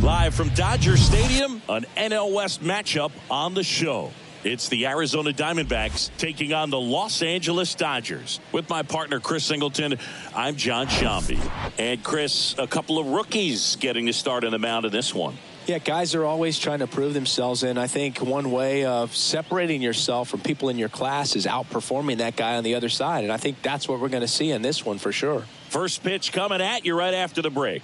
Live from Dodger Stadium, an NL West matchup on the show. It's the Arizona Diamondbacks taking on the Los Angeles Dodgers. With my partner, Chris Singleton, I'm John Shambi. And Chris, a couple of rookies getting to start on the mound in this one. Yeah, guys are always trying to prove themselves, and I think one way of separating yourself from people in your class is outperforming that guy on the other side, and I think that's what we're going to see in this one for sure. First pitch coming at you right after the break.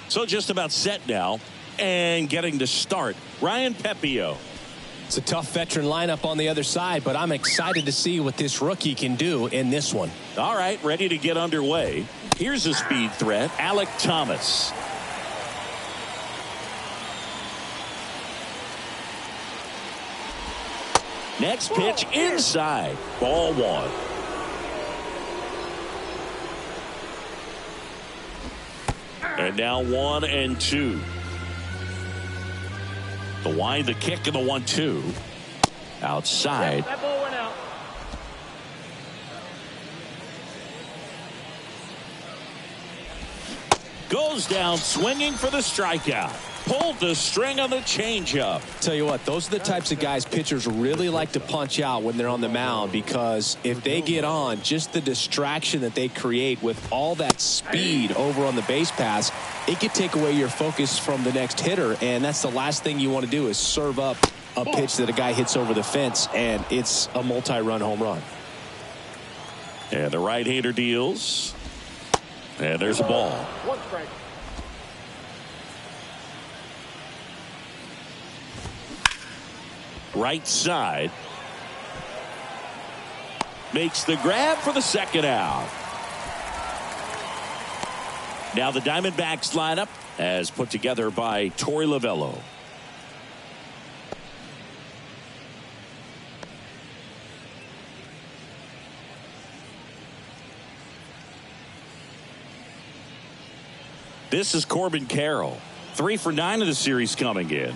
So just about set now and getting to start. Ryan Pepio. It's a tough veteran lineup on the other side, but I'm excited to see what this rookie can do in this one. All right, ready to get underway. Here's a speed threat, Alek Thomas. Next pitch inside. Ball one. And now 1-2. The wind, the kick, and the 1-2. Outside. That ball went out. Goes down swinging for the strikeout. Pulled the string on the changeup. Tell you what, those are the types of guys pitchers really like to punch out when they're on the mound, because if they get on, just the distraction that they create with all that speed over on the base pass, it could take away your focus from the next hitter, and that's the last thing you want to do is serve up a pitch that a guy hits over the fence, and it's a multi-run home run. And the right-hander deals. And there's a ball. One strike. Right side. Makes the grab for the second out. Now the Diamondbacks lineup as put together by Torey Lovullo. This is Corbin Carroll. 3 for 9 of the series coming in.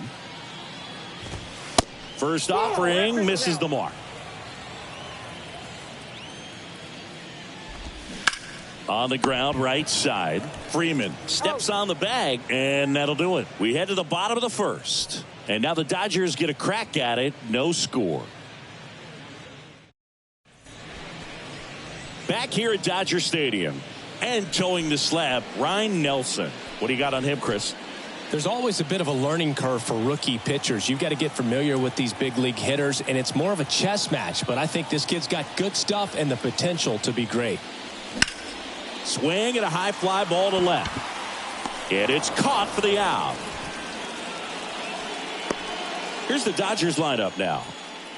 First offering misses the mark. On the ground, right side. Freeman steps on the bag, and that'll do it. We head to the bottom of the first. And now the Dodgers get a crack at it. No score. Back here at Dodger Stadium. And towing the slab, Ryan Nelson. What do you got on him, Chris? There's always a bit of a learning curve for rookie pitchers. You've got to get familiar with these big league hitters, and it's more of a chess match. But I think this kid's got good stuff and the potential to be great. Swing and a high fly ball to left. And it's caught for the out. Here's the Dodgers lineup now.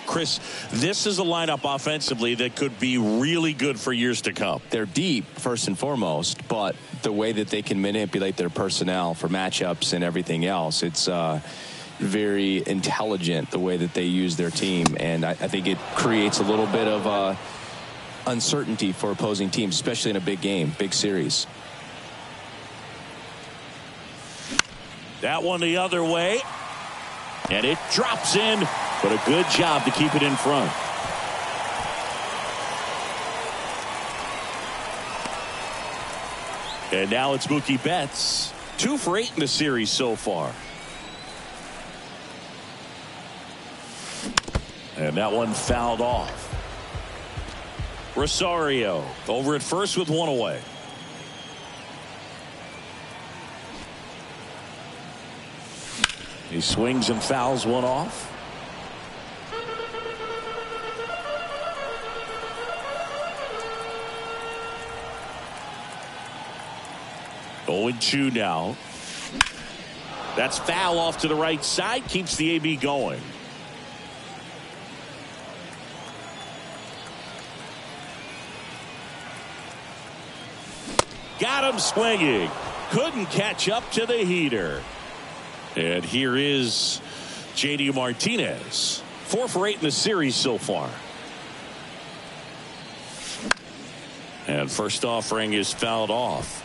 Chris, this is a lineup offensively that could be really good for years to come. They're deep, first and foremost, but the way that they can manipulate their personnel for matchups and everything else, it's very intelligent the way that they use their team. And I think it creates a little bit of uncertainty for opposing teams, especially in a big game, big series. That one the other way. And it drops in, but a good job to keep it in front. And now it's Mookie Betts. 2 for 8 in the series so far. And that one fouled off. Rosario over at first with 1 away. He swings and fouls 1 off. Oh, 2 now. That's foul off to the right side. Keeps the AB going. Got him swinging. Couldn't catch up to the heater. And here is J.D. Martinez. 4 for 8 in the series so far. And first offering is fouled off.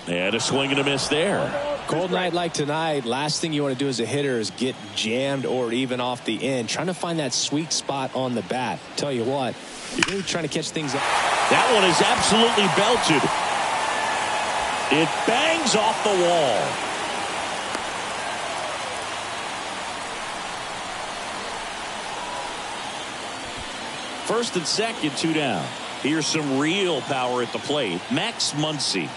And a swing and a miss there. Cold night like tonight, last thing you want to do as a hitter is get jammed or even off the end. Trying to find that sweet spot on the bat. Tell you what, you're really trying to catch things up. That one is absolutely belted. It bangs off the wall. First and second, 2 down. Here's some real power at the plate. Max Muncy.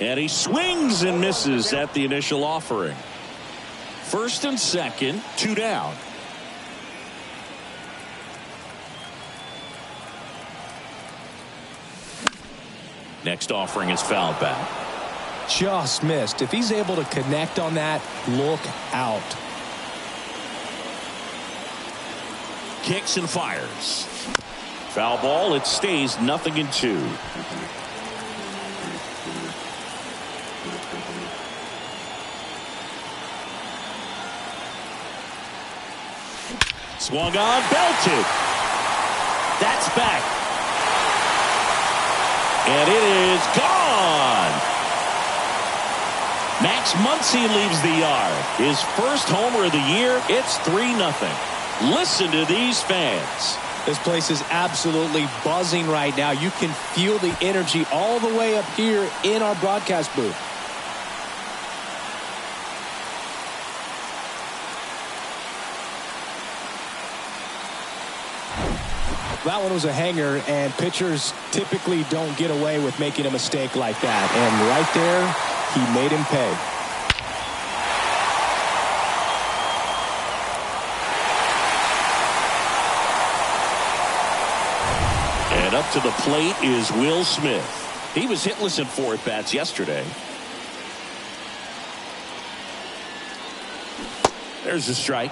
And he swings and misses at the initial offering. First and second, 2 down. Next offering is fouled back. Just missed. If he's able to connect on that, look out. Kicks and fires. Foul ball. It stays 0-2. Swung on, belted. That's back. And it is gone. Max Muncy leaves the yard. His first homer of the year. It's 3-0. Listen to these fans. This place is absolutely buzzing right now. You can feel the energy all the way up here in our broadcast booth. That one was a hanger, and pitchers typically don't get away with making a mistake like that. And right there, he made him pay. And up to the plate is Will Smith. He was hitless in 4 at-bats yesterday. There's a strike.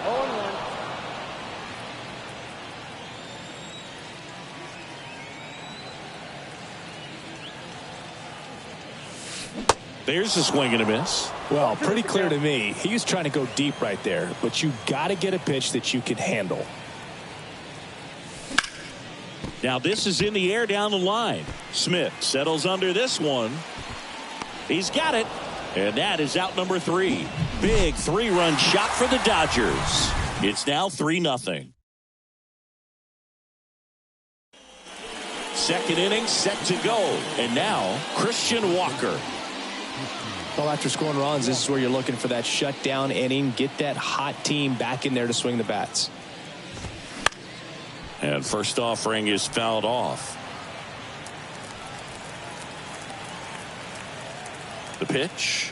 There's a swing and a miss. Well, pretty clear to me. He was trying to go deep right there, but you got to get a pitch that you can handle. Now this is in the air down the line. Smith settles under this one. He's got it. And that is out number 3. Big 3-run shot for the Dodgers. It's now 3-0. Second inning set to go. And now Christian Walker. Well, after scoring runs, this is where you're looking for that shutdown inning. Get that hot team back in there to swing the bats. And first offering is fouled off. The pitch.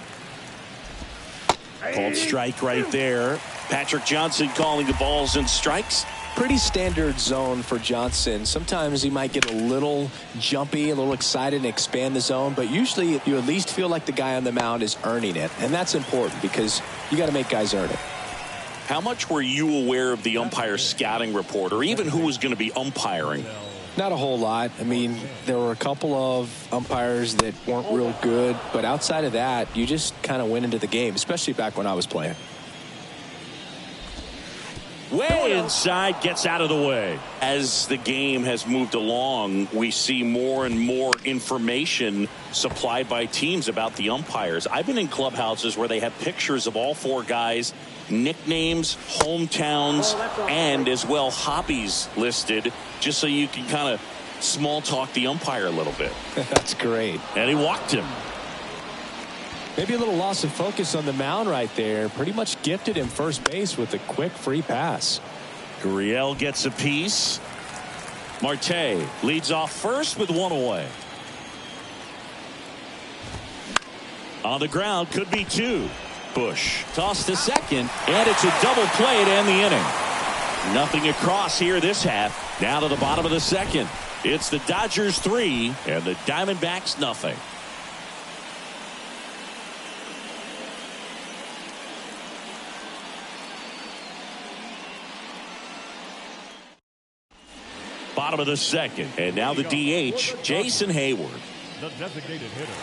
Called strike right there. Patrick Johnson calling the balls and strikes. Pretty standard zone for Johnson. Sometimes he might get a little jumpy, a little excited and expand the zone, but usually you at least feel like the guy on the mound is earning it, and that's important because you got to make guys earn it. How much were you aware of the umpire scouting report, or even who was going to be umpiring? Not a whole lot. I mean, there were a couple of umpires that weren't real good, but outside of that, you just kind of went into the game, especially back when I was playing. Way inside, gets out of the way. As the game has moved along, we see more and more information supplied by teams about the umpires. I've been in clubhouses where they have pictures of all four guys, nicknames, hometowns, and as well hobbies listed, just so you can kind of small talk the umpire a little bit. That's great. And he walked him. Maybe a little loss of focus on the mound right there. Pretty much gifted him first base with a quick free pass. Gurriel gets a piece. Marte leads off first with one away. On the ground, could be two. Bush tossed to second, and it's a double play to end the inning. Nothing across here this half. Down to the bottom of the second. It's the Dodgers 3 and the Diamondbacks nothing. Bottom of the second, and now the DH, Jason Hayward. The designated hitter,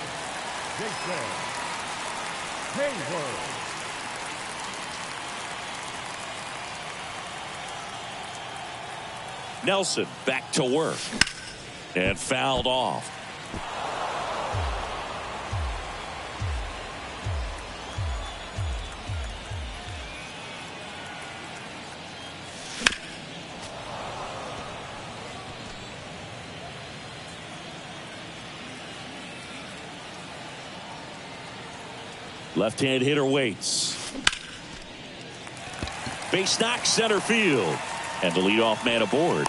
Jason Hayward. Nelson back to work and fouled off. Left-hand hitter waits. Base knock center field. And the leadoff man aboard.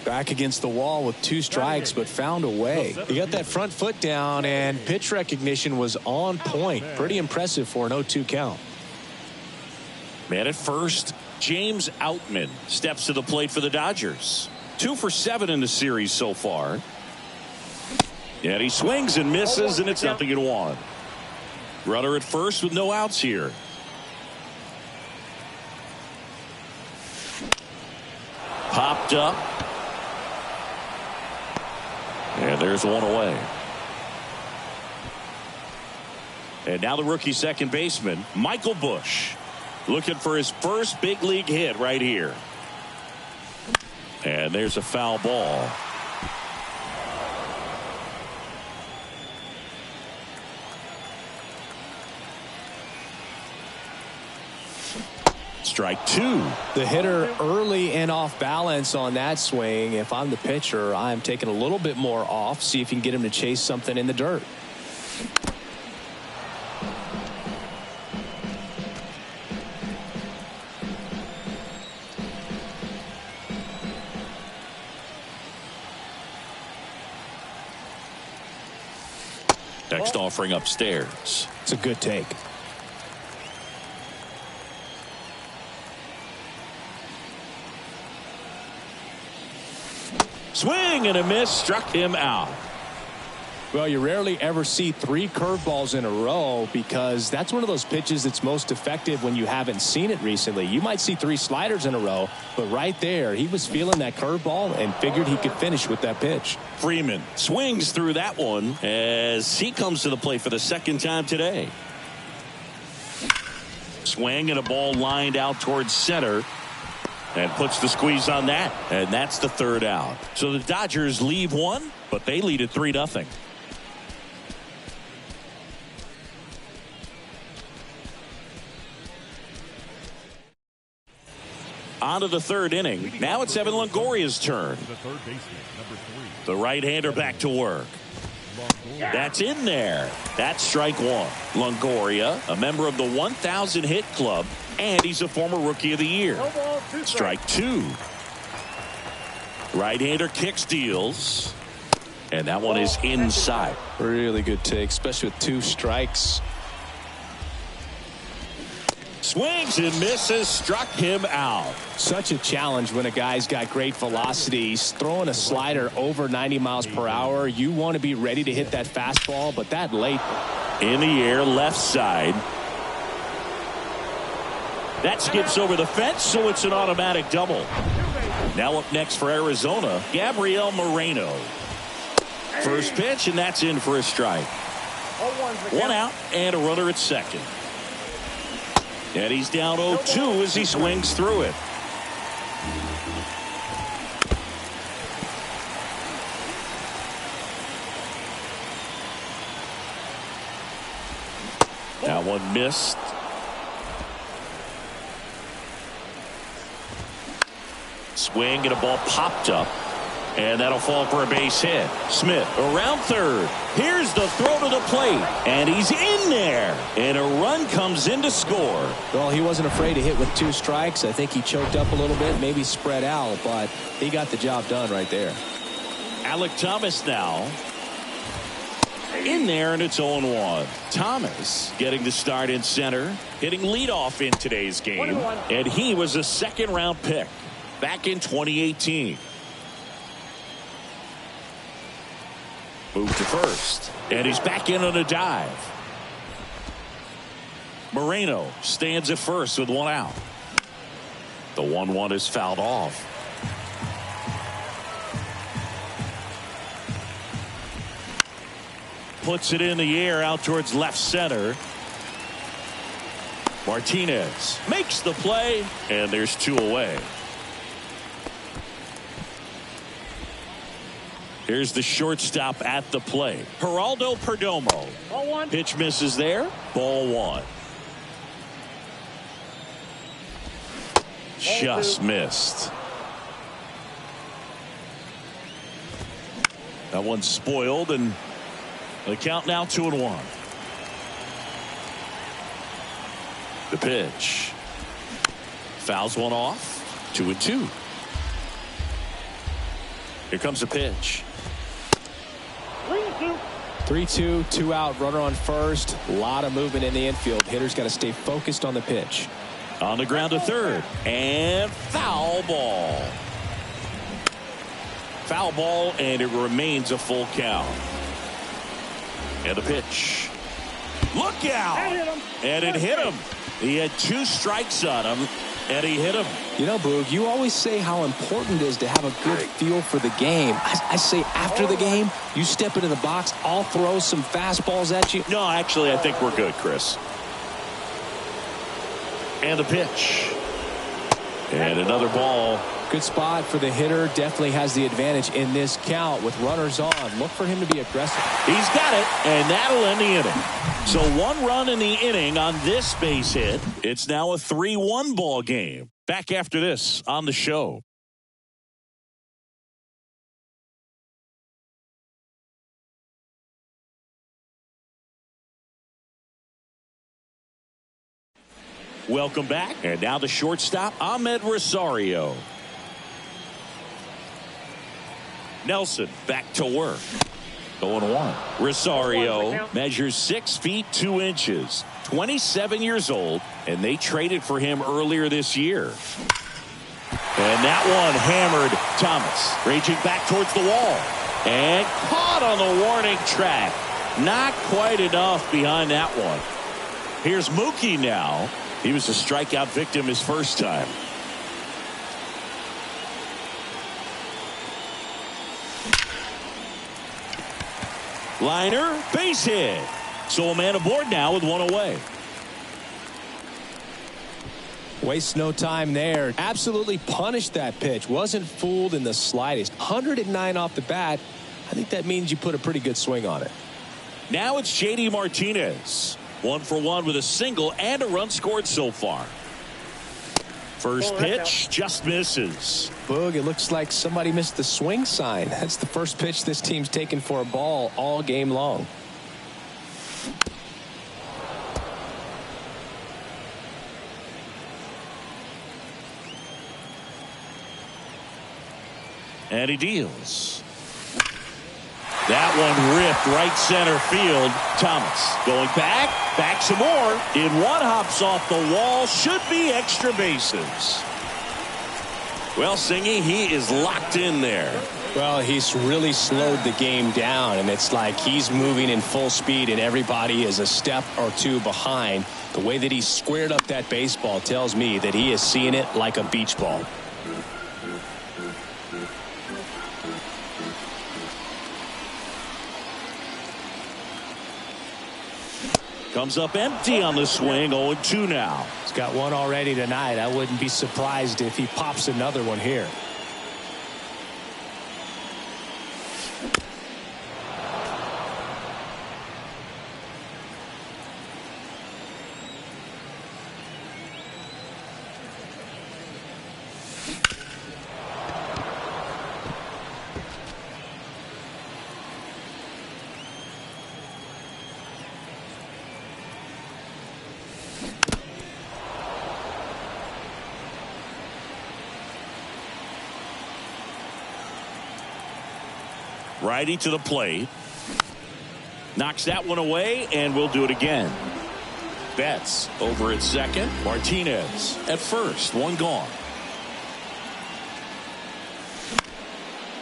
Back against the wall with two strikes, but found a way. He got that front foot down, and pitch recognition was on point. Pretty impressive for an 0-2 count. Man at first, James Outman steps to the plate for the Dodgers. 2 for 7 in the series so far. And he swings and misses, and it's 0-1. Runner at first with no outs here. Popped up. And there's one away. And now the rookie second baseman, Michael Bush, looking for his first big league hit right here. And there's a foul ball. Strike 2. The hitter early and off balance on that swing. If I'm the pitcher, I'm taking a little bit more off. See if you can get him to chase something in the dirt. Next offering upstairs. It's a good take. Swing and a miss, struck him out. Well, you rarely ever see 3 curveballs in a row because that's one of those pitches that's most effective when you haven't seen it recently. You might see 3 sliders in a row, but right there, he was feeling that curveball and figured he could finish with that pitch. Freeman swings through that one as he comes to the plate for the second time today. Swing and a ball lined out towards center. And puts the squeeze on that. And that's the third out. So the Dodgers leave one, but they lead at 3-0. On to the third inning. Now it's Evan Longoria's turn. The right-hander back to work. That's in there. That's strike 1. Longoria, a member of the 1,000 hit club, and he's a former rookie of the year. Strike 2. Right-hander kicks, deals, and that one is inside. Really good take, especially with 2 strikes. Swings and misses, struck him out. Such a challenge when a guy's got great velocity. He's throwing a slider over 90 miles per hour. You want to be ready to hit that fastball, but that late. In the air, left side. That skips over the fence, so it's an automatic double. Now up next for Arizona, Gabriel Moreno. First pitch, and that's in for a strike. 1 out and a runner at second. And he's down 0-2 as he swings through it. That one missed. Swing and a ball popped up. And that'll fall for a base hit. Smith around third. Here's the throw to the plate. And he's in there. And a run comes in to score. Well, he wasn't afraid to hit with 2 strikes. I think he choked up a little bit, maybe spread out, but he got the job done right there. Alec Thomas now. In there, and it's 0-1. Thomas getting the start in center. Hitting leadoff in today's game. And he was a second-round pick back in 2018. Move to first. And he's back in on a dive. Moreno stands at first with 1 out. The 1-1 is fouled off. Puts it in the air out towards left center. Martinez makes the play, and there's 2 away. Here's the shortstop at the plate. Geraldo Perdomo. Ball 1. Pitch misses there. Ball 1. Just missed. That one's spoiled, and the count now 2-1. The pitch. Fouls one off. 2-2. Here comes the pitch. 3-2. 3-2, 2 out, runner on first. A lot of movement in the infield. Hitter's got to stay focused on the pitch. On the ground to third. And foul ball. Foul ball, and it remains a full count. And the pitch. Look out! And it hit him. He had 2 strikes on him, and he hit him. You know, Boog, you always say how important it is to have a good feel for the game. I say after the game, you step into the box, I'll throw some fastballs at you. No, actually, I think we're good, Chris. And the pitch. And another ball. Good spot for the hitter. Definitely has the advantage in this count with runners on. Look for him to be aggressive. He's got it, and that'll end the inning. So 1 run in the inning on this base hit. It's now a 3-1 ball game. Back after this on the show. Welcome back. And now the shortstop, Ahmed Rosario. Nelson back to work. 0-1. Rosario measures 6 feet 2 inches, 27 years old, and they traded for him earlier this year. And that one hammered Thomas, raging back towards the wall, and caught on the warning track. Not quite enough behind that one. Here's Mookie now. He was a strikeout victim his first time. Liner, base hit. So a man aboard now with 1 away. Wastes no time there. Absolutely punished that pitch. Wasn't fooled in the slightest. 109 off the bat. I think that means you put a pretty good swing on it. Now it's J.D. Martinez. 1 for 1 with a single and a run scored so far. First pitch just misses. Boog, it looks like somebody missed the swing sign. That's the first pitch this team's taken for a ball all game long. And he deals. That one ripped right center field. Thomas going back some more. In 1 hops off the wall. Should be extra bases. Well, Singy, he is locked in there. Well, he's really slowed the game down, and it's like he's moving in full speed, and everybody is a step or 2 behind. The way that he squared up that baseball tells me that he is seeing it like a beach ball. Comes up empty on the swing. 0-2 now. He's got one already tonight. I wouldn't be surprised if he pops another one here. Righty to the plate. Knocks that one away, and we'll do it again. Betts over at second. Martinez at first. One gone.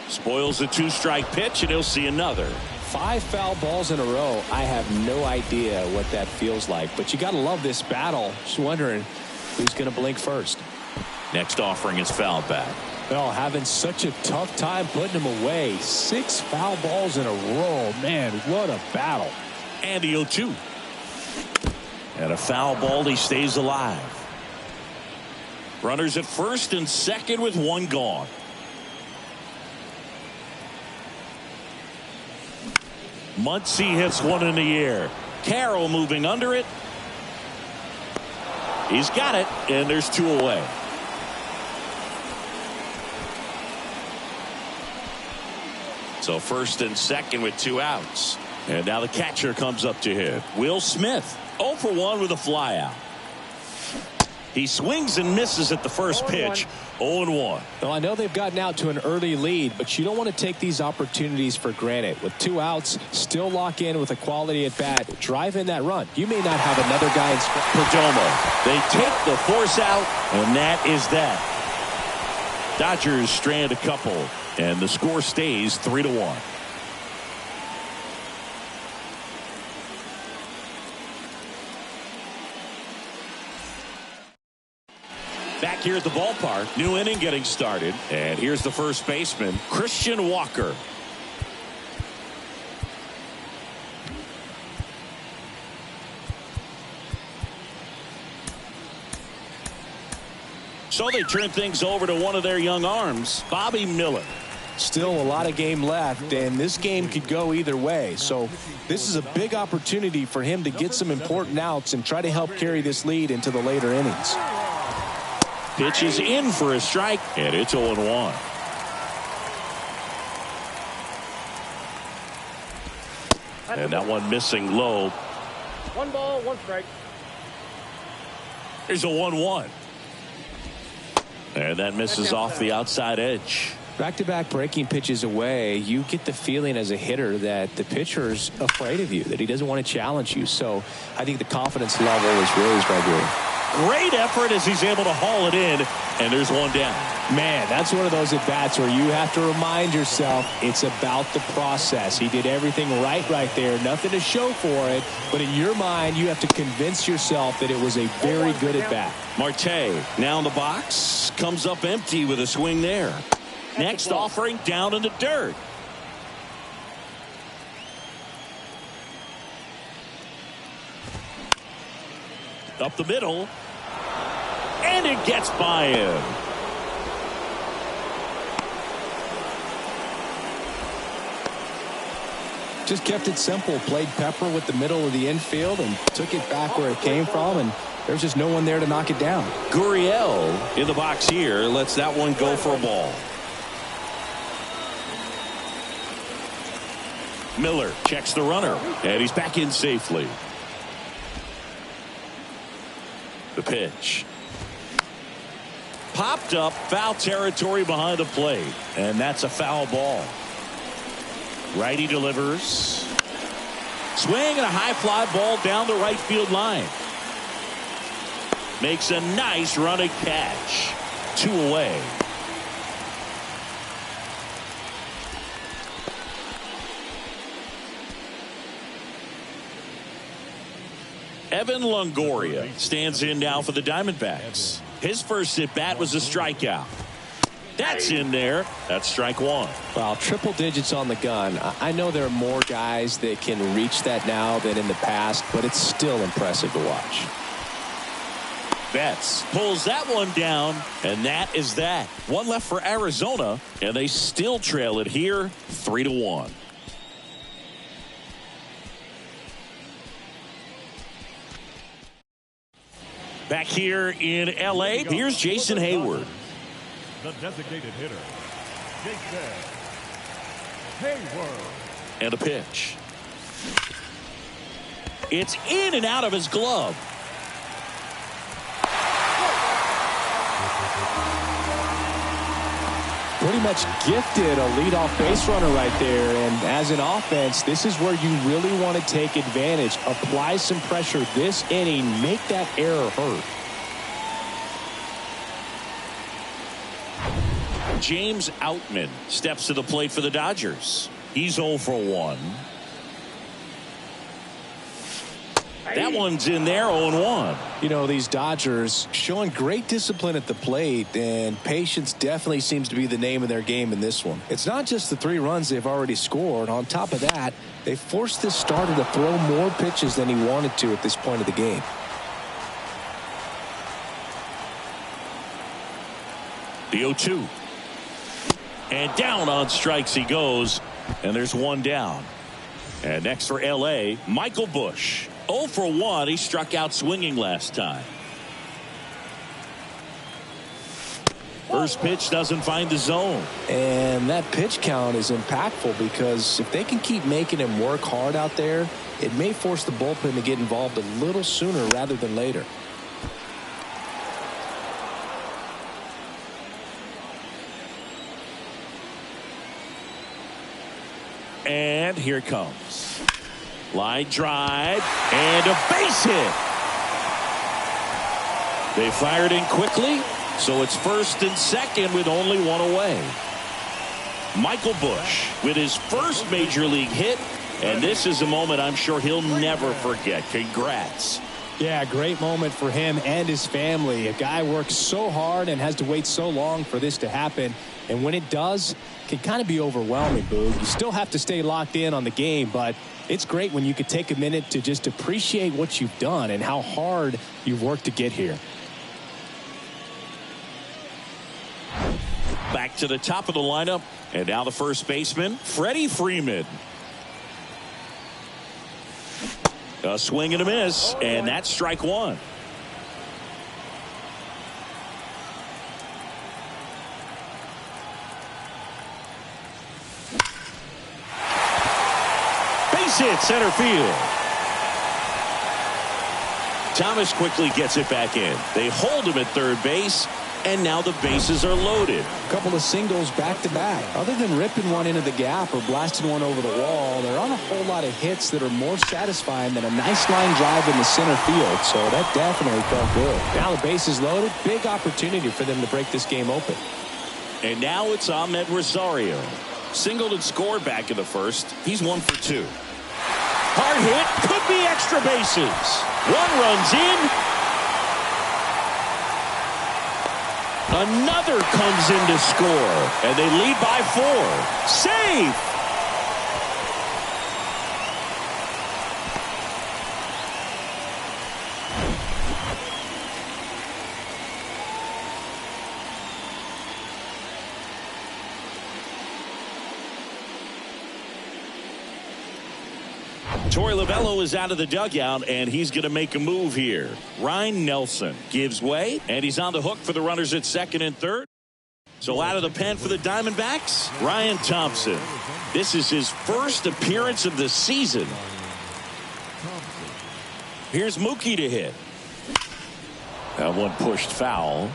Spoils the 2-strike pitch, and he'll see another. 5 foul balls in a row. I have no idea what that feels like, but you got to love this battle. Just wondering who's going to blink first. Next offering is fouled back. Well, having such a tough time putting him away. 6 foul balls in a row. Man, what a battle. And the 0-2. And a foul ball. He stays alive. Runners at first and second with one gone. Muncy hits one in the air. Carroll moving under it. He's got it, and there's 2 away. So first and second with 2 outs. And now the catcher comes up to hit. Will Smith 0 for 1 with a fly out. He swings and misses at the first pitch. 0-1. Well, I know they've gotten out to an early lead, but you don't want to take these opportunities for granted. With 2 outs, still lock in with a quality at bat. Drive in that run. You may not have another guy in Perdomo. They take the force out, and that is that. Dodgers strand a couple, and the score stays 3-1. Back here at the ballpark, new inning getting started, and here's the first baseman, Christian Walker. So they turn things over to one of their young arms, Bobby Miller. Still a lot of game left, and this game could go either way. So this is a big opportunity for him to get some important outs and try to help carry this lead into the later innings. Pitch is in for a strike, and it's 0-1. And that one missing low. 1 ball, 1 strike. Here's a 1-1. And that misses off the outside edge. Back-to-back breaking pitches away, you get the feeling as a hitter that the pitcher's afraid of you, that he doesn't want to challenge you. So I think the confidence level is raised right here. Great effort as he's able to haul it in, and there's one down. Man, that's one of those at-bats where you have to remind yourself it's about the process. He did everything right there. Nothing to show for it, but in your mind, you have to convince yourself that it was a very good at-bat. Marte now in the box, comes up empty with a swing there. Next offering down in the dirt. Up the middle. And it gets by him. Just kept it simple. Played pepper with the middle of the infield and took it back where it came from, and there's just no one there to knock it down. Gurriel in the box here lets that one go for a ball. Miller checks the runner, and he's back in safely. The pitch. Popped up, foul territory behind the plate, and that's a foul ball. Righty delivers. Swing and a high fly ball down the right field line. Makes a nice running catch. 2 away. Evan Longoria stands in now for the Diamondbacks. His first at bat was a strikeout. That's in there. That's strike one. Well, triple digits on the gun. I know there are more guys that can reach that now than in the past, but it's still impressive to watch. Betts pulls that one down, and that is that. One left for Arizona, and they still trail it here 3-1. Back here in L.A., here's Jason Hayward. The designated hitter, Jason Hayward. And a pitch. It's in and out of his glove. Pretty much gifted a leadoff base runner right there, and as an offense, this is where you really want to take advantage. Apply some pressure this inning, make that error hurt. James Outman steps to the plate for the Dodgers. He's 0 for 1. That one's in there, 0-1. You know, these Dodgers showing great discipline at the plate, and patience definitely seems to be the name of their game in this one. It's not just the 3 runs they've already scored. On top of that, they forced this starter to throw more pitches than he wanted to at this point of the game. The 0-2. And down on strikes he goes, and there's one down. And next for L.A., Michael Busch. 0 for 1. He struck out swinging last time. First pitch doesn't find the zone. And that pitch count is impactful because if they can keep making him work hard out there, it may force the bullpen to get involved a little sooner rather than later. And here it comes. Line drive and a base hit. They fired in quickly, so it's first and second with only one away. Michael Busch with his first major league hit, and this is a moment I'm sure he'll never forget. Congrats. Yeah, great moment for him and his family. A guy works so hard and has to wait so long for this to happen. And when it does, it can kind of be overwhelming, Boog. You still have to stay locked in on the game, but it's great when you could take a minute to just appreciate what you've done and how hard you've worked to get here. Back to the top of the lineup, and now the first baseman, Freddie Freeman. A swing and a miss, and that's strike one. Base hit center field. Thomas quickly gets it back in. They hold him at third base, and now the bases are loaded. A couple of singles back to back. Other than ripping one into the gap or blasting one over the wall, there aren't a whole lot of hits that are more satisfying than a nice line drive in the center field. So that definitely felt good. Now the base is loaded. Big opportunity for them to break this game open. And now it's Ahmed Rosario. Singled and scored back in the first. He's 1 for 2. Hard hit. Could be extra bases. One runs in. Another comes in to score, and they lead by 4. Safe! Torey Lovullo is out of the dugout, and he's going to make a move here. Ryan Nelson gives way, and he's on the hook for the runners at second and third. So out of the pen for the Diamondbacks, Ryan Thompson. This is his first appearance of the season. Here's Mookie to hit. That one pushed foul.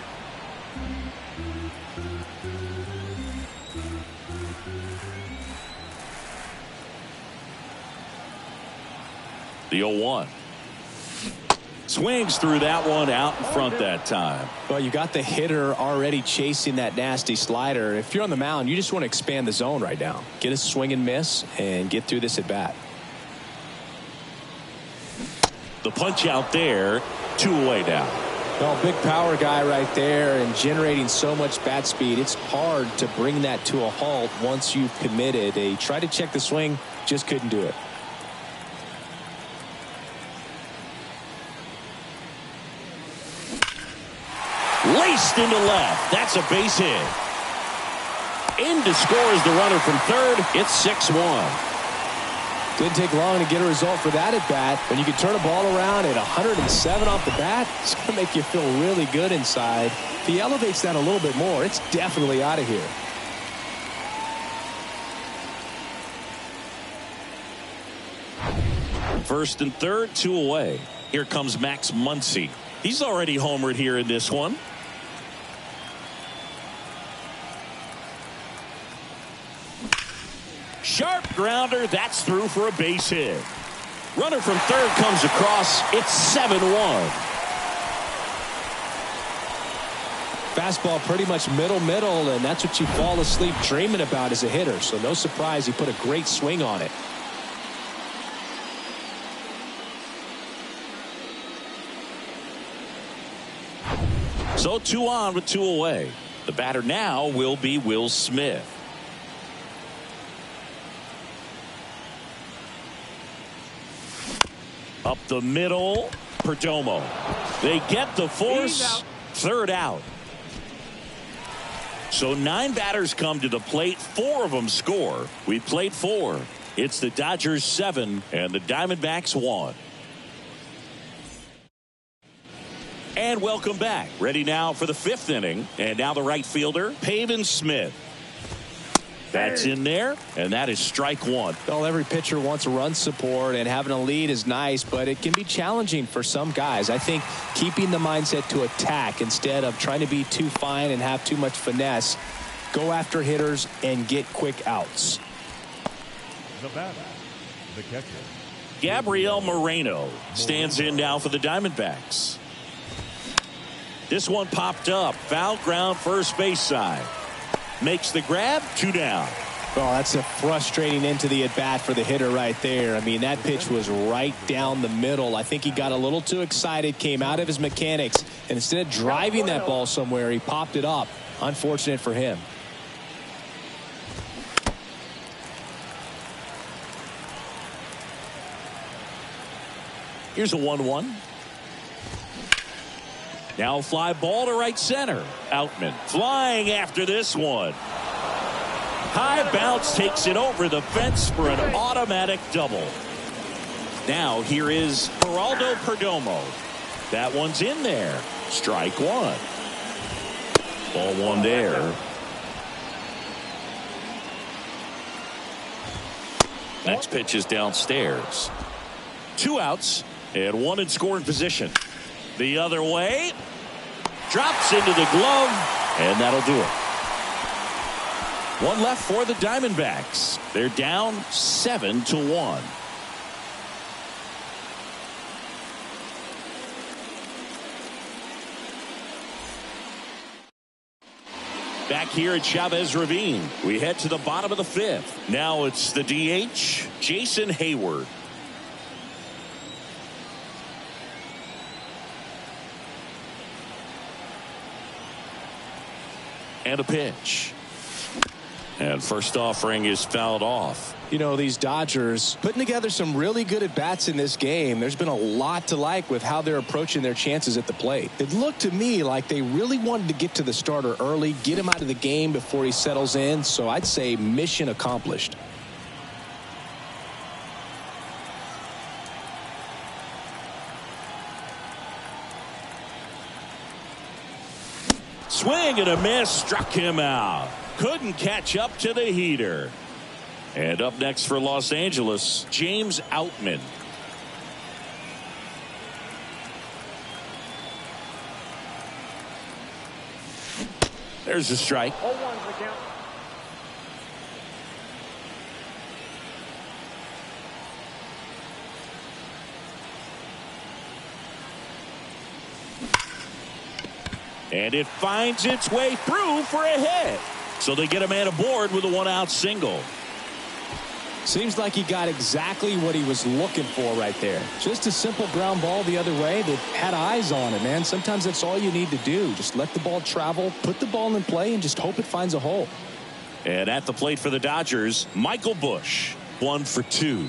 The 0-1. Swings through that one out in front that time. Well, you got the hitter already chasing that nasty slider. If you're on the mound, you just want to expand the zone right now. Get a swing and miss and get through this at bat. The punch out there, 2 away now. Well, big power guy right there and generating so much bat speed. It's hard to bring that to a halt once you've committed. He tried to check the swing, just couldn't do it. Laced into left. That's a base hit. In to score is the runner from third. It's 6-1. Didn't take long to get a result for that at bat. When you can turn a ball around at 107 off the bat, it's going to make you feel really good inside. If he elevates that a little bit more, it's definitely out of here. First and third, 2 away. Here comes Max Muncy. He's already homered here in this one. Sharp grounder. That's through for a base hit. Runner from third comes across. It's 7-1. Fastball pretty much middle, and that's what you fall asleep dreaming about as a hitter. So no surprise he put a great swing on it. So 2 on with 2 away. The batter now will be Will Smith. Up the middle, Perdomo. They get the force. Third out. So 9 batters come to the plate. 4 of them score. We played 4. It's the Dodgers 7 and the Diamondbacks 1. And welcome back. Ready now for the 5th inning. And now the right fielder, Pavin Smith. That's in there, and that is strike 1. Well, every pitcher wants run support, and having a lead is nice, but it can be challenging for some guys. I think keeping the mindset to attack instead of trying to be too fine and have too much finesse. Go after hitters and get quick outs. The batter, the catcher. Gabriel Moreno stands in now for the Diamondbacks. This one popped up. Foul ground first base side. Makes the grab. 2 down. Oh, that's a frustrating into the at-bat for the hitter right there. I mean, that pitch was right down the middle. I think he got a little too excited, came out of his mechanics, and instead of driving that ball somewhere, he popped it up. Unfortunate for him. Here's a 1-1. Now fly ball to right center. Outman flying after this one. High bounce takes it over the fence for an automatic double. Now here is Geraldo Perdomo. That one's in there. Strike 1. Ball 1 there. Next pitch is downstairs. 2 outs and 1 in scoring position. The other way. Drops into the glove, and that'll do it. 1 left for the Diamondbacks. They're down 7-1. Back here at Chavez Ravine, we head to the bottom of the 5th. Now it's the DH, Jason Hayward. And a pitch. And first offering is fouled off. You know, these Dodgers putting together some really good at-bats in this game. There's been a lot to like with how they're approaching their chances at the plate. It looked to me like they really wanted to get to the starter early, get him out of the game before he settles in. So I'd say mission accomplished. Swing and a miss, struck him out. Couldn't catch up to the heater. And up next for Los Angeles, James Outman. There's a strike. 0-1's the count. And it finds its way through for a hit. So they get a man aboard with a 1-out single. Seems like he got exactly what he was looking for right there. Just a simple ground ball the other way that had eyes on it, man. Sometimes that's all you need to do. Just let the ball travel, put the ball in play, and just hope it finds a hole. And at the plate for the Dodgers, Michael Busch, 1 for 2.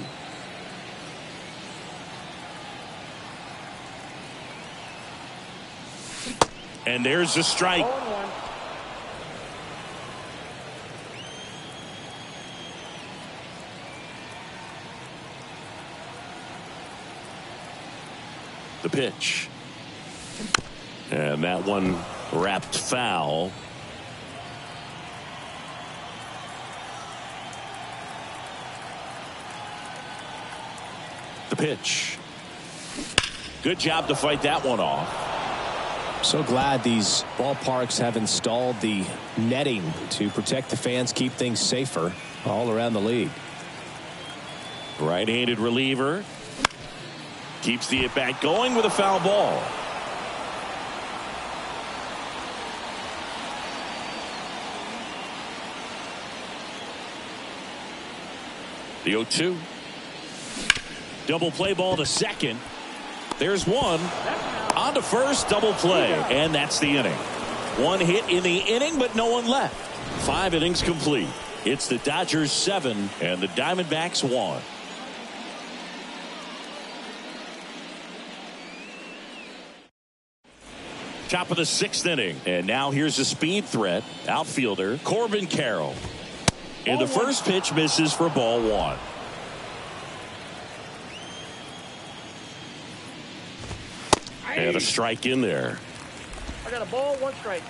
And there's a strike. The pitch. And that one wrapped foul. The pitch. Good job to fight that one off. So glad these ballparks have installed the netting to protect the fans, keep things safer all around the league. Right-handed reliever. Keeps the at-bat going with a foul ball. The 0-2. Double play ball to second. There's one. On to first, double play, and that's the inning. One hit in the inning, but no one left. 5 innings complete. It's the Dodgers 7 and the Diamondbacks 1. Top of the 6th inning, and now here's a speed threat. Outfielder Corbin Carroll. And the first pitch misses for ball 1. And a strike in there. I got a ball, 1 strike.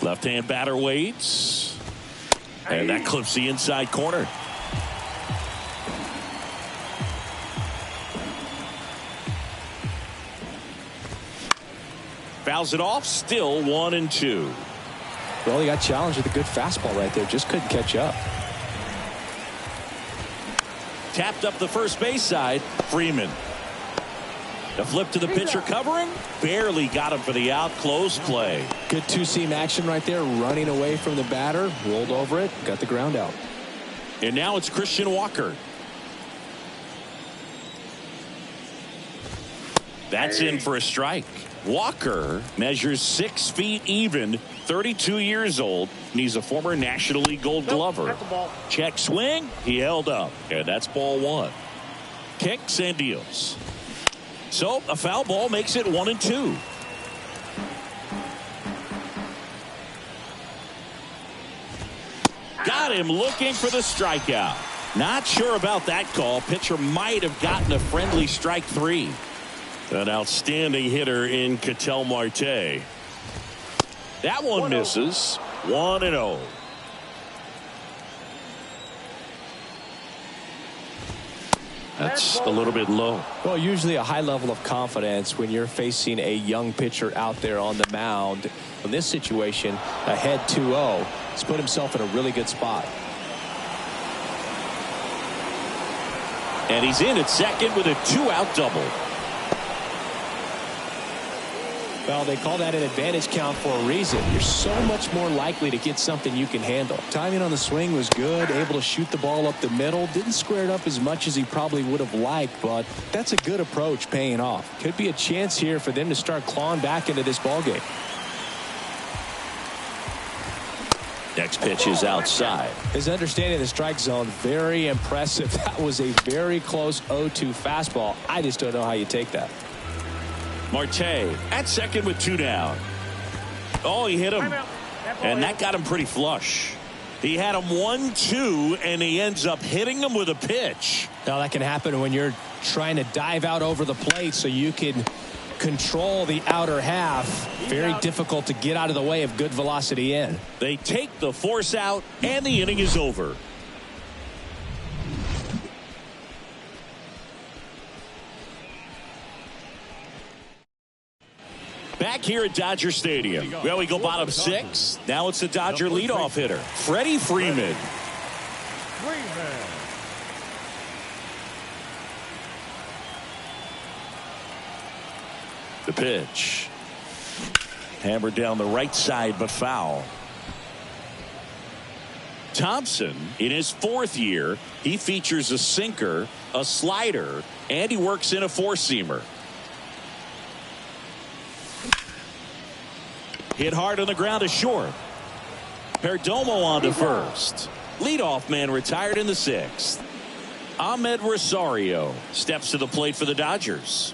Left-hand batter waits. And that clips the inside corner. Fouls it off. Still 1-2. Well, he got challenged with a good fastball right there. Just couldn't catch up. Tapped up the first base side. Freeman. The flip to the pitcher covering. Barely got him for the out. Close play. Good two-seam action right there. Running away from the batter. Rolled over it. Got the ground out. And now it's Christian Walker. That's in for a strike. Walker measures 6 feet even, 32 years old, and he's a former National League Gold Glover. Check swing, he held up, and that's ball 1. Kicks and deals. So a foul ball makes it 1-2. Got him looking for the strikeout. Not sure about that call. Pitcher might have gotten a friendly strike 3. An outstanding hitter in Ketel Marte. That one misses. 1-0. That's a little bit low. Well, usually a high level of confidence when you're facing a young pitcher out there on the mound. In this situation, ahead 2-0. He's put himself in a really good spot. And he's in at second with a 2-out double. Well, they call that an advantage count for a reason. You're so much more likely to get something you can handle. Timing on the swing was good, able to shoot the ball up the middle. Didn't square it up as much as he probably would have liked, but that's a good approach paying off. Could be a chance here for them to start clawing back into this ballgame. Next pitch is outside. His understanding of the strike zone, very impressive. That was a very close 0-2 fastball. I just don't know how you take that. Marte at second with 2 down. Oh, he hit him. And that got him pretty flush. He had him 1-2, and he ends up hitting him with a pitch. Now, that can happen when you're trying to dive out over the plate so you can control the outer half. Very difficult to get out of the way of good velocity in. They take the force out, and the inning is over. Back here at Dodger Stadium. Well, we go bottom 6. Now it's the Dodger leadoff hitter, Freddie Freeman. The pitch. Hammered down the right side, but foul. Thompson, in his 4th year, he features a sinker, a slider, and he works in a 4-seamer. Hit hard on the ground to short. Perdomo on to first. Leadoff man retired in the 6th. Ahmed Rosario steps to the plate for the Dodgers.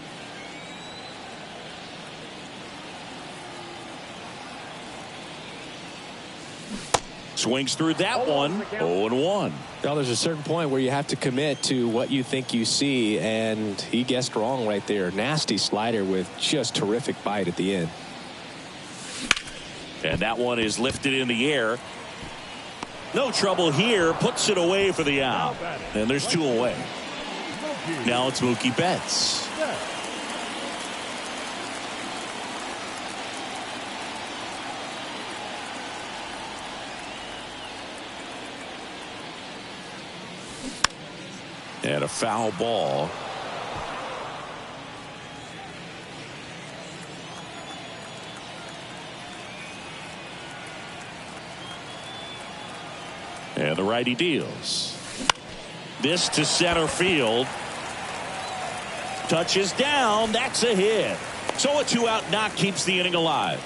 Swings through that one. 0-1. Well, there's a certain point where you have to commit to what you think you see, and he guessed wrong right there. Nasty slider with just terrific bite at the end. And that one is lifted in the air. No trouble here. Puts it away for the out. And there's 2 away. Now it's Mookie Betts. And a foul ball. And the righty deals. This to center field. Touches down. That's a hit. So a 2-out knock keeps the inning alive.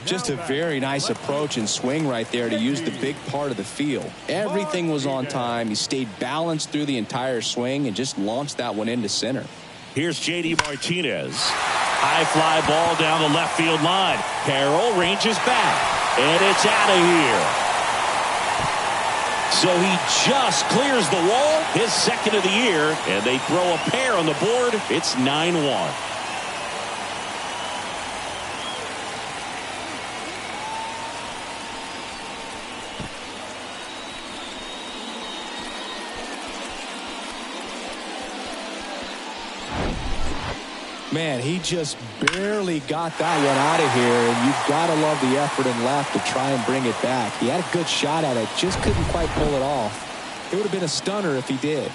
Just a very nice approach and swing right there to use the big part of the field. Everything was on time. He stayed balanced through the entire swing and just launched that one into center. Here's J.D. Martinez. High fly ball down the left field line. Carroll ranges back. And it's out of here. So he just clears the wall. His 2nd of the year. And they throw a pair on the board. It's 9-1. Man, he just barely got that one out of here, and you've got to love the effort and left to try and bring it back. He had a good shot at it, just couldn't quite pull it off. It would have been a stunner if he did.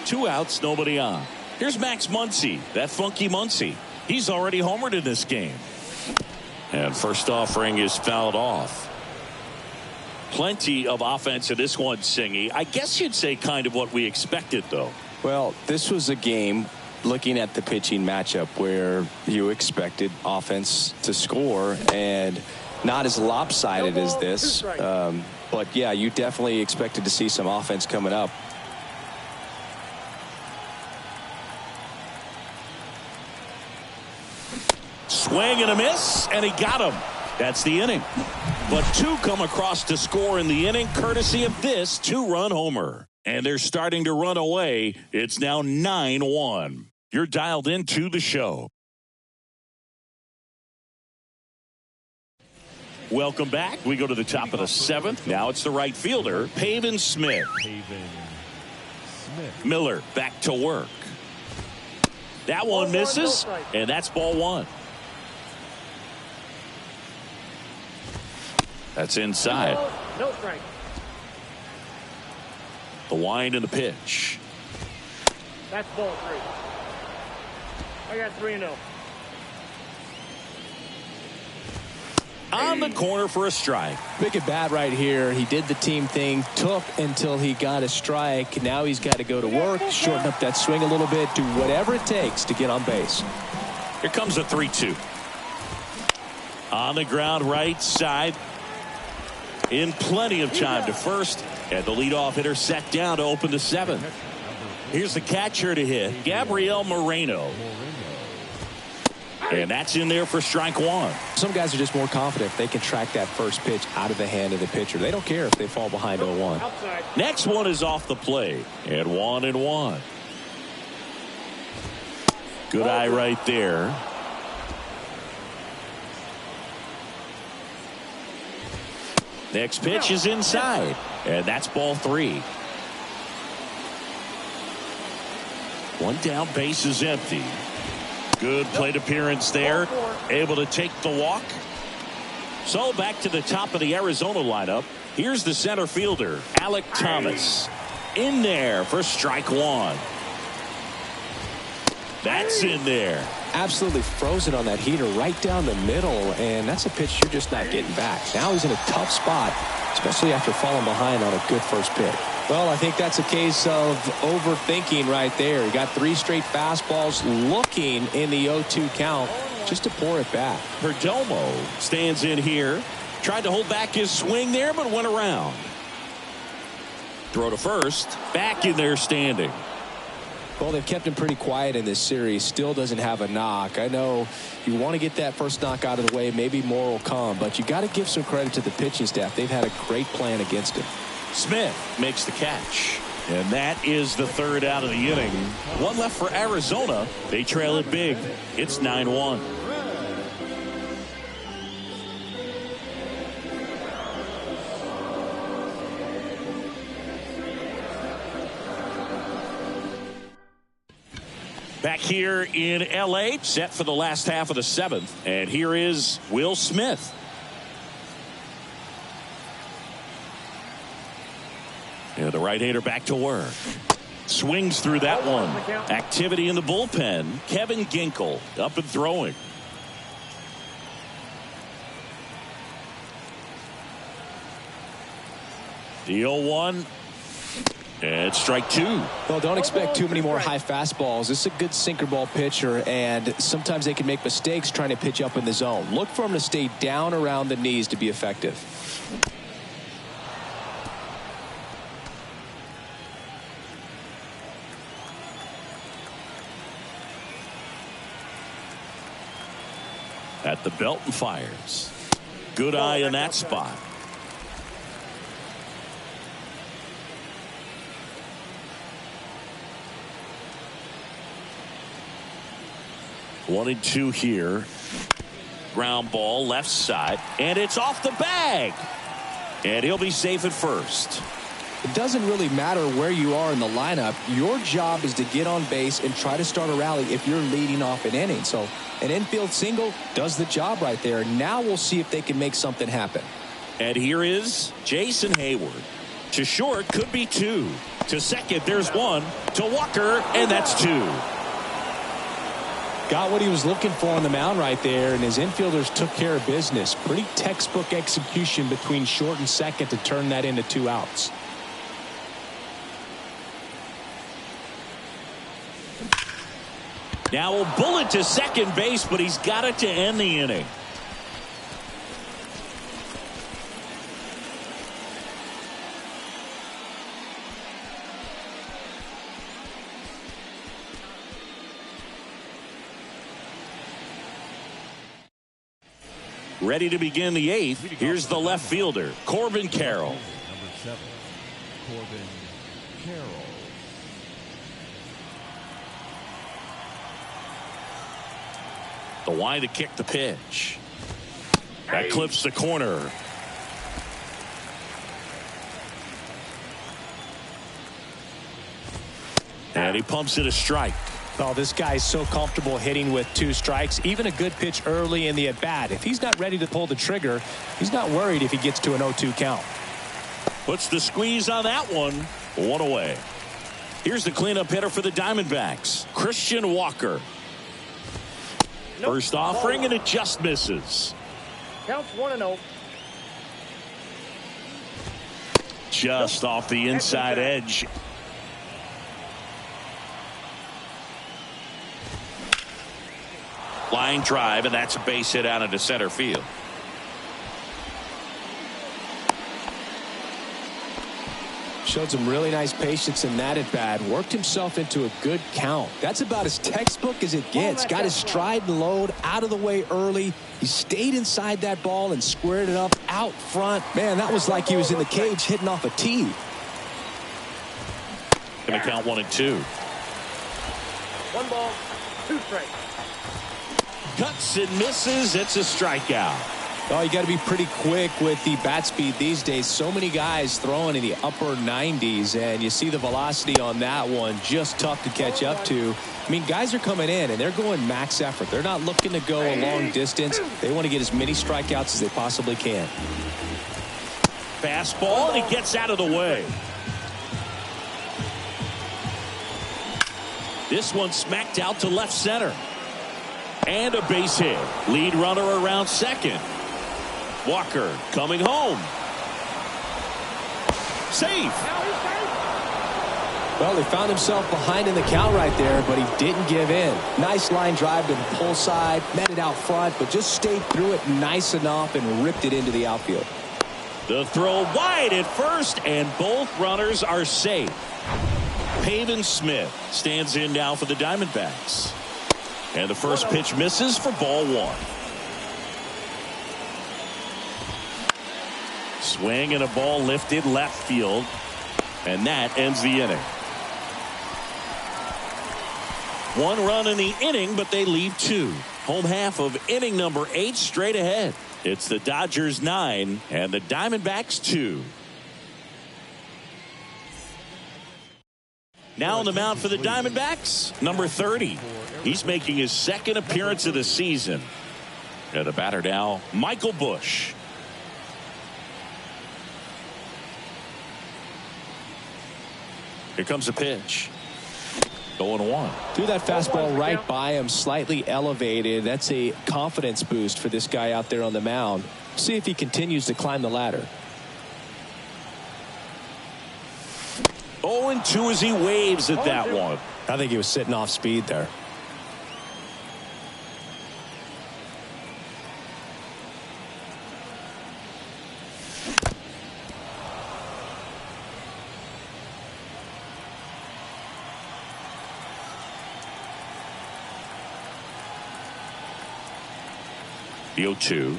2 outs, nobody on. Here's Max Muncy, that funky Muncy. He's already homered in this game. And first offering is fouled off. Plenty of offense in this one, Singy. I guess you'd say kind of what we expected, though. Well, this was a game, looking at the pitching matchup, where you expected offense to score, and not as lopsided as this. But yeah, you definitely expected to see some offense coming up. Swing and a miss, and he got him. That's the inning. But 2 come across to score in the inning, courtesy of this 2-run homer. And they're starting to run away. It's now 9-1. You're dialed into the show. Welcome back. We go to the top of the 7th. Now it's the right fielder, Pavin Smith. Miller back to work. That one misses, and that's ball 1. That's inside. No strike. The wind and the pitch. That's ball 3. I got 3-0. On the corner for a strike. Big at bat right here. He did the team thing, took until he got a strike. Now he's got to go to work, shorten up that swing a little bit, do whatever it takes to get on base. Here comes a 3-2. On the ground, right side. In plenty of time to first. And the leadoff hitter set down to open the 7th. Here's the catcher to hit, Gabriel Moreno. And that's in there for strike 1. Some guys are just more confident if they can track that first pitch out of the hand of the pitcher. They don't care if they fall behind 0-1. Next one is off the plate. And 1-1. Good eye right there. Next pitch is inside. And that's ball 3. One down, base is empty. Good plate appearance there. Able to take the walk. So back to the top of the Arizona lineup. Here's the center fielder, Alek Thomas. In there for strike 1. That's in there. absolutely frozen on that heater right down the middle, and that's a pitch you're just not getting back. Now he's in a tough spot, especially after falling behind on a good first pitch. Well, I think that's a case of overthinking right there. He got 3 straight fastballs looking in the 0-2 count just to pour it back. Perdomo stands in here. Tried to hold back his swing there, but went around. Throw to first. Back in there standing. Well, they've kept him pretty quiet in this series. Still doesn't have a knock. I know you want to get that first knock out of the way. Maybe more will come, but you got to give some credit to the pitching staff. They've had a great plan against him. Smith makes the catch. And that is the 3rd out of the inning. 1 left for Arizona. They trail it big. It's 9-1. Back here in L.A., set for the last half of the 7th. And here is Will Smith. And the right-hander back to work. Swings through that one. Activity in the bullpen. Kevin Ginkel up and throwing. The 0-1. And strike 2. Well, don't expect too many more high fastballs. This is a good sinker ball pitcher, and sometimes they can make mistakes trying to pitch up in the zone. Look for him to stay down around the knees to be effective. At the belt and fires. Good eye in that spot. One and 2 here. Ground ball left side, and it's off the bag. And he'll be safe at first. It doesn't really matter where you are in the lineup. Your job is to get on base and try to start a rally if you're leading off an inning. So an infield single does the job right there. Now we'll see if they can make something happen. And here is Jason Hayward. To short, could be 2. To second, there's 1. To Walker, and that's 2. Got what he was looking for on the mound right there, and his infielders took care of business. Pretty textbook execution between short and second to turn that into 2 outs. Now a bullet to second base, but he's got it to end the inning. Ready to begin the 8th. Here's the left fielder, Corbin Carroll. Number 7, Corbin Carroll. The wide to kick the pitch. That clips the corner. And he pumps it a strike. Oh, this guy's so comfortable hitting with 2 strikes. Even a good pitch early in the at-bat. If he's not ready to pull the trigger, he's not worried if he gets to an 0-2 count. Puts the squeeze on that one. 1 away. Here's the cleanup hitter for the Diamondbacks, Christian Walker. First offering, and it just misses. Counts 1-0. Just off the inside edge. Line drive, and that's a base hit out into center field. Showed some really nice patience in that at bat. Worked himself into a good count. That's about as textbook as it gets. Got his stride and load out of the way early. He stayed inside that ball and squared it up out front. Man, that was like he was in the cage hitting off a tee. Going to count 1 and 2. 1 ball, 2 strikes. Cuts and misses. It's a strikeout. Oh, you got to be pretty quick with the bat speed these days. So many guys throwing in the upper 90s, and you see the velocity on that one. Just tough to catch up to. I mean, guys are coming in, and they're going max effort. They're not looking to go a long distance. They want to get as many strikeouts as they possibly can. Fastball, and he gets out of the way. This one smacked out to left center. And a base hit. Lead runner around second. Walker coming home. Safe. Well, he found himself behind in the count right there, but he didn't give in. Nice line drive to the pull side, met it out front, but just stayed through it nice enough and ripped it into the outfield. The throw wide at first, and both runners are safe. Pavin Smith stands in now for the Diamondbacks. And the first pitch misses for ball one. Swing and a ball lifted left field. And that ends the inning. 1 run in the inning, but they leave 2. Home half of inning number 8 straight ahead. It's the Dodgers 9 and the Diamondbacks 2. Now on the mound for the Diamondbacks, number 30. He's making his second appearance of the season. And the batter now, Michael Busch. Here comes a pitch. 0-1. Threw that fastball right by him, slightly elevated. That's a confidence boost for this guy out there on the mound. See if he continues to climb the ladder. 0-2 as he waves at that one. I think he was sitting off speed there. The 0-2.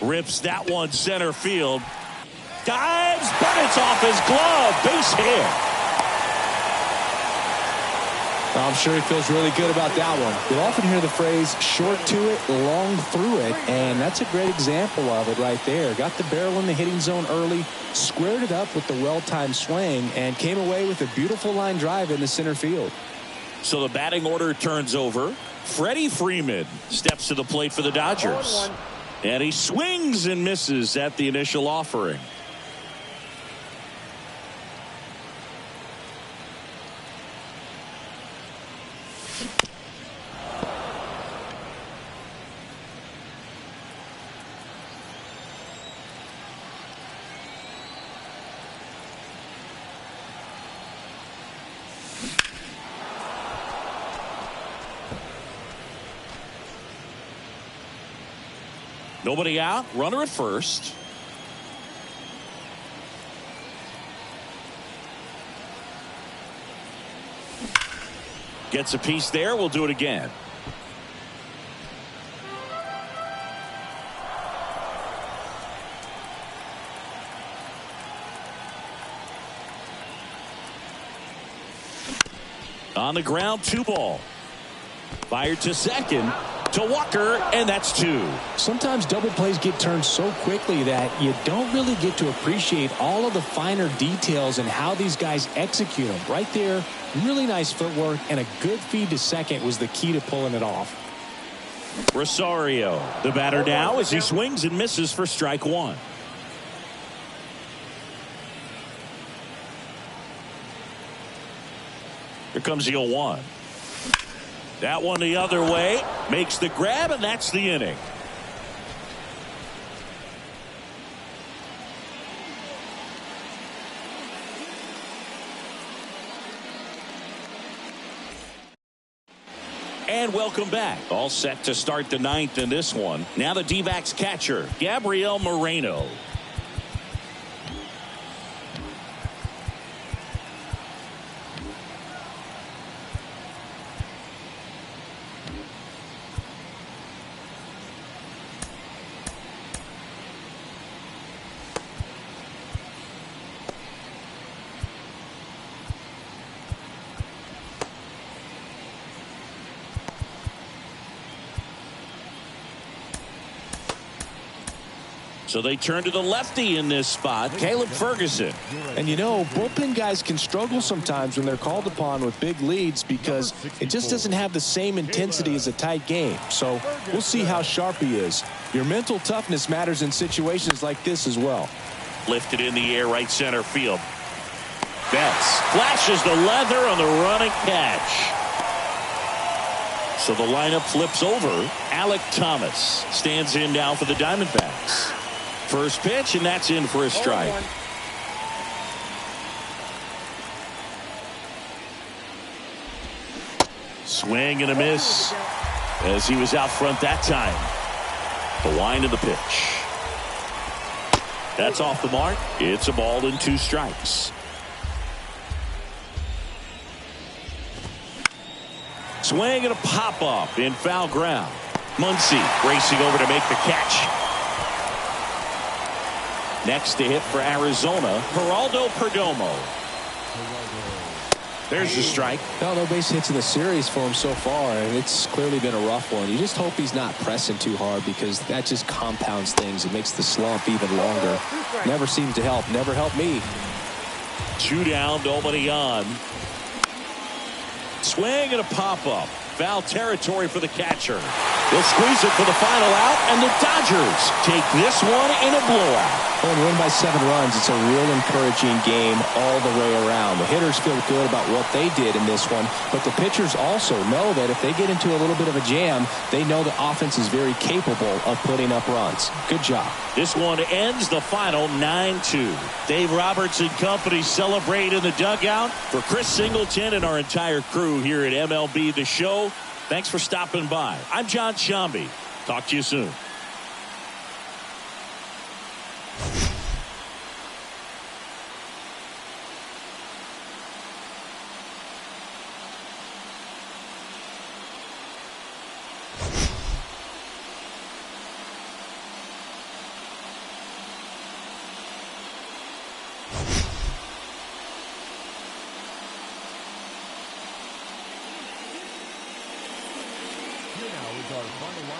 Rips that one center field. Dives, but it's off his glove. Base hit. I'm sure he feels really good about that one. You'll often hear the phrase short to it, long through it, and that's a great example of it right there. Got the barrel in the hitting zone early, squared it up with the well-timed swing, and came away with a beautiful line drive in the center field. So the batting order turns over. Freddie Freeman steps to the plate for the Dodgers. And he swings and misses at the initial offering. Nobody out. Runner at first. Gets a piece there. We'll do it again. On the ground, 2 ball. Fired to second. To Walker, and that's 2. Sometimes double plays get turned so quickly that you don't really get to appreciate all of the finer details and how these guys execute them. Right there, really nice footwork, and a good feed to second was the key to pulling it off. Rosario, the batter now as he swings and misses for strike 1. Here comes the 0-1. That one the other way, makes the grab, and that's the inning. And welcome back. All set to start the 9th in this one. Now the D-backs catcher, Gabriel Moreno. So they turn to the lefty in this spot, Caleb Ferguson. And you know, bullpen guys can struggle sometimes when they're called upon with big leads because it just doesn't have the same intensity as a tight game. So we'll see how sharp he is. Your mental toughness matters in situations like this as well. Lifted in the air, right center field. Betts flashes the leather on the running catch. So the lineup flips over. Alec Thomas stands in now for the Diamondbacks. First pitch, and that's in for a strike. Swing and a miss as he was out front that time. The wind of the pitch. That's off the mark. It's a ball and 2 strikes. Swing and a pop-up in foul ground. Muncy racing over to make the catch. Next to hit for Arizona, Geraldo Perdomo. There's the strike. No base hits in the series for him so far, and it's clearly been a rough one. You just hope he's not pressing too hard, because that just compounds things. It makes the slump even longer. Never seems to help. Never helped me. 2 down, nobody on. Swing and a pop-up. Foul territory for the catcher. They'll squeeze it for the final out, and the Dodgers take this one in a blowout. When you win by 7 runs, it's a real encouraging game all the way around. The hitters feel good about what they did in this one, but the pitchers also know that if they get into a little bit of a jam, they know the offense is very capable of putting up runs. Good job. This one ends the final 9-2. Dave Roberts and company celebrate in the dugout. For Chris Singleton and our entire crew here at MLB The Show, thanks for stopping by. I'm John Shambi. Talk to you soon.